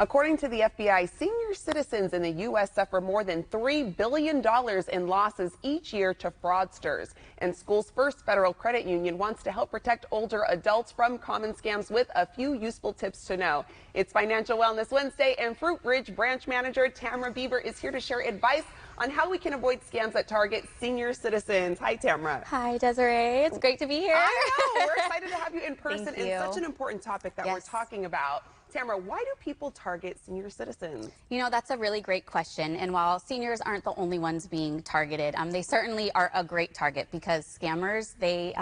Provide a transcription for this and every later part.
According to the FBI, senior citizens in the U.S. suffer more than $3 billion in losses each year to fraudsters. And SchoolsFirst Federal Credit Union wants to help protect older adults from common scams with a few useful tips to know. It's Financial Wellness Wednesday, and Fruit Ridge Branch Manager Tamara Bieber is here to share advice on how we can avoid scams that target senior citizens. Hi, Tamara. Hi, Desiree. It's great to be here. I know. We're excited to have you in person. Thank And you. such an important topic that we're talking about. Tamara, why do people target senior citizens? You know, that's a really great question. And while seniors aren't the only ones being targeted, they certainly are a great target because scammers, they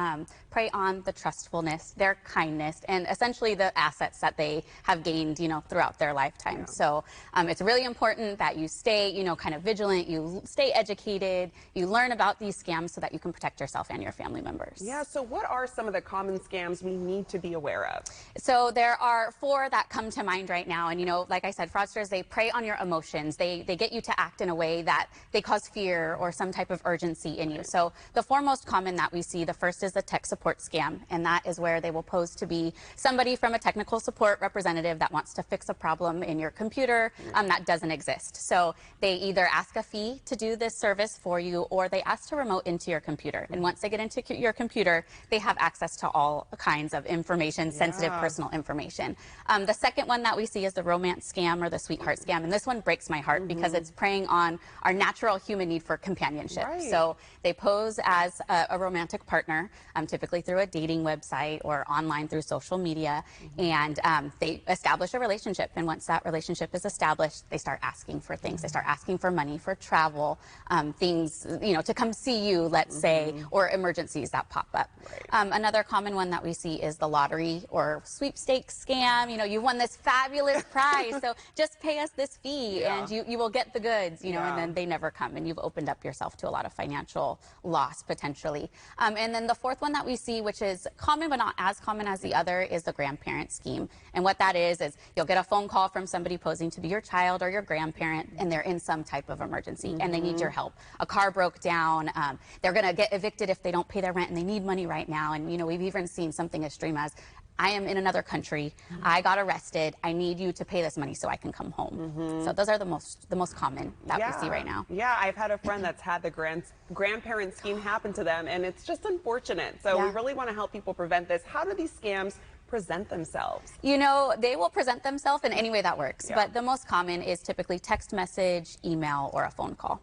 prey on the trustfulness, their kindness, and essentially the assets that they have gained, you know, throughout their lifetime. So it's really important that you stay, you know, kind of vigilant, you stay educated, you learn about these scams so that you can protect yourself and your family members. Yeah, so what are some of the common scams we need to be aware of? So there are 4 that come to mind right now. And, you know, like I said, fraudsters, they prey on your emotions. They get you to act in a way that they cause fear or some type of urgency in you. So the 4 most common that we see, the first is the tech support scam. And that is where they will pose to be somebody from a technical support representative that wants to fix a problem in your computer that doesn't exist. So they either ask a fee to do this service for you, or they ask to remote into your computer. And once they get into your computer, they have access to all kinds of information, sensitive personal information. The second one that we see is the romance scam or the sweetheart scam. And this one breaks my heart because it's preying on our natural human need for companionship. So they pose as a romantic partner, typically through a dating website or online through social media. And they establish a relationship. And once that relationship is established, they start asking for things. They start asking for money, for travel, things, you know, to come see you, let's say, or emergencies that pop up. Another common one that we see is the lottery or sweepstakes scam. You know, you won this fabulous prize, so just pay us this fee and you will get the goods, you know, and then they never come and you've opened up yourself to a lot of financial loss potentially. And then the 4th one that we see, which is common but not as common as the other, is the grandparent scheme. And what that is you'll get a phone call from somebody posing to be your child or your grandparent, and they're in some type of emergency and they need your help. A car broke down, they're going to get evicted if they don't pay their rent, and they need money right now. And, you know, we've even seen something as extreme as, I am in another country, I got arrested, I need you to pay this money so I can come home. So those are the most common that we see right now. Yeah, I've had a friend that's had the grandparent scheme happen to them, and it's just unfortunate. So we really want to help people prevent this. How do these scams present themselves? You know, they will present themselves in any way that works, but the most common is typically text message, email, or a phone call.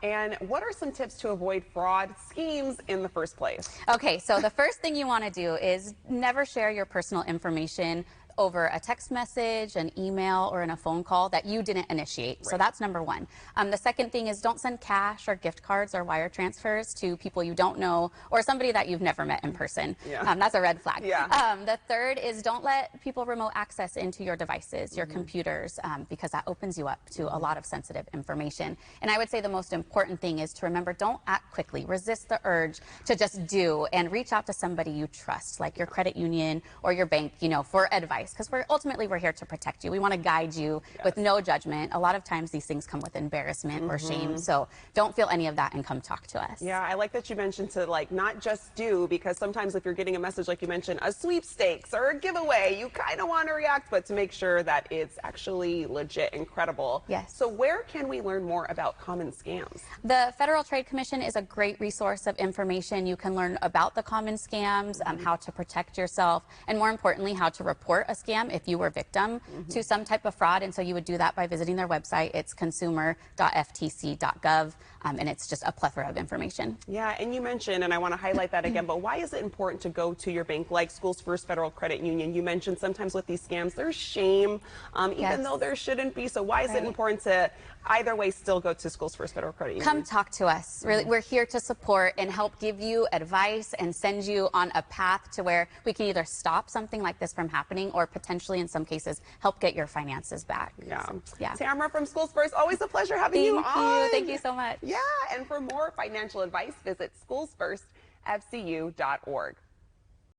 And what are some tips to avoid fraud schemes in the first place? Okay, so the first thing you want to do is never share your personal information over a text message, an email, or in a phone call that you didn't initiate. So that's number 1. The second thing is don't send cash or gift cards or wire transfers to people you don't know or somebody that you've never met in person. That's a red flag. The third is don't let people remote access into your devices, your computers, because that opens you up to a lot of sensitive information. And I would say the most important thing is to remember, don't act quickly. Resist the urge to just do, and reach out to somebody you trust, like your credit union or your bank, you know, for advice. Because ultimately we're here to protect you. We want to guide you with no judgment. A lot of times these things come with embarrassment or shame, so don't feel any of that and come talk to us. Yeah, I like that you mentioned to not just do, because sometimes if you're getting a message like you mentioned, a sweepstakes or a giveaway, you kind of want to react, but to make sure that it's actually legit and credible. So where can we learn more about common scams? The Federal Trade Commission is a great resource of information. You can learn about the common scams, how to protect yourself, and more importantly, how to report a scam if you were victim to some type of fraud. And so you would do that by visiting their website. It's consumer.ftc.gov, and it's just a plethora of information. Yeah, and you mentioned, and I want to highlight that again, but why is it important to go to your bank like SchoolsFirst Federal Credit Union? You mentioned sometimes with these scams there's shame, even though there shouldn't be. So why is it important to either way still go to SchoolsFirst Federal Credit Union? Come talk to us. Really, we're here to support and help give you advice and send you on a path to where we can either stop something like this from happening or potentially in some cases help get your finances back. Tamara from SchoolsFirst, always a pleasure having you on. Thank you so much. And for more financial advice, visit SchoolsFirstFCU.org.